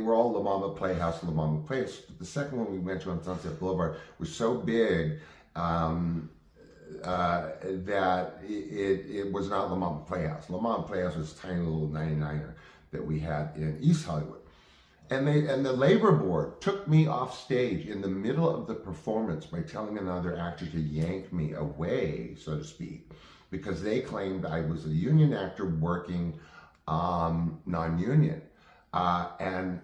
were all La Mama Playhouse, La Mama Playhouse. The second one we went to on Sunset Boulevard was so big that it was not La Mama Playhouse. La Mama Playhouse was a tiny little 99er that we had in East Hollywood. And the labor board took me off stage in the middle of the performance by telling another actor to yank me away, so to speak, because they claimed I was a union actor working non-union. And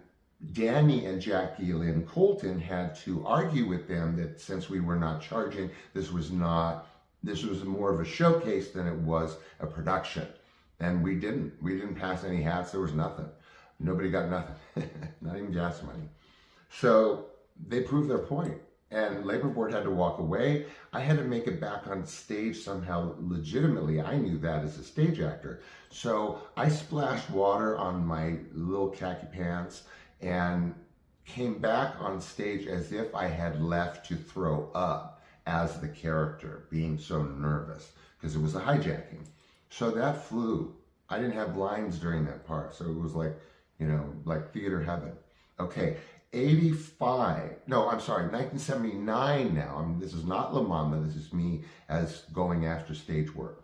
Danny and Jackie Lynn Colton had to argue with them that since we were not charging, this was more of a showcase than it was a production. And we didn't pass any hats, there was nothing. Nobody got nothing, not even gas money. So they proved their point, and labor board had to walk away. I had to make it back on stage somehow legitimately. I knew that as a stage actor. So I splashed water on my little khaki pants and came back on stage as if I had left to throw up as the character, being so nervous, because it was a hijacking. So that flew. I didn't have lines during that part, so it was like, like theater heaven. Okay, 1979 now. This is not La Mama, this is me as going after stage work.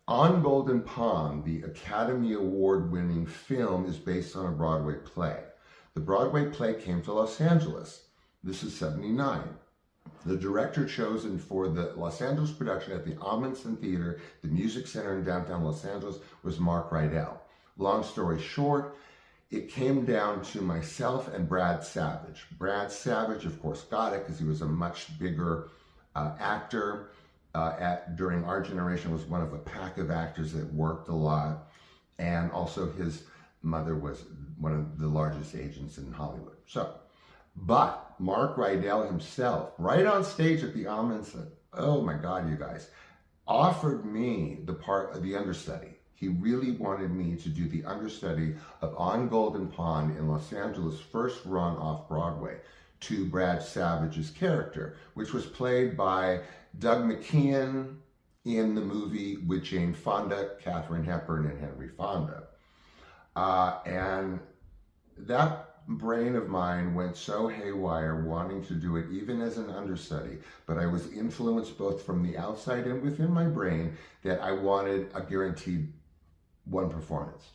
On Golden Pond, the Academy Award winning film is based on a Broadway play. The Broadway play came to Los Angeles. This is 79. The director chosen for the Los Angeles production at the Amundsen Theater, the Music Center in downtown Los Angeles, was Mark Rydell. Long story short, it came down to myself and Brad Savage. Brad Savage, of course, got it because he was a much bigger actor. During our generation, was one of a pack of actors that worked a lot. And also his mother was one of the largest agents in Hollywood. But Mark Rydell himself, right on stage at the Amundsen, oh my God, you guys, offered me the part of the understudy. He really wanted me to do the understudy of On Golden Pond in Los Angeles' first run off Broadway to Brad Savage's character, which was played by Doug McKeon in the movie with Jane Fonda, Katharine Hepburn, and Henry Fonda. And that brain of mine went so haywire wanting to do it even as an understudy, but I was influenced both from the outside and within my brain that I wanted a guaranteed one performance,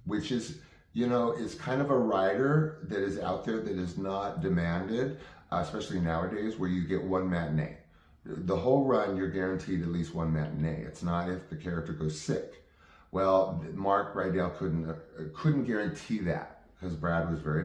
which is, is kind of a rider that is out there that is not demanded, especially nowadays, where you get one matinee. The whole run, you're guaranteed at least one matinee. It's not if the character goes sick. Well, Mark Rydell couldn't guarantee that because Brad was very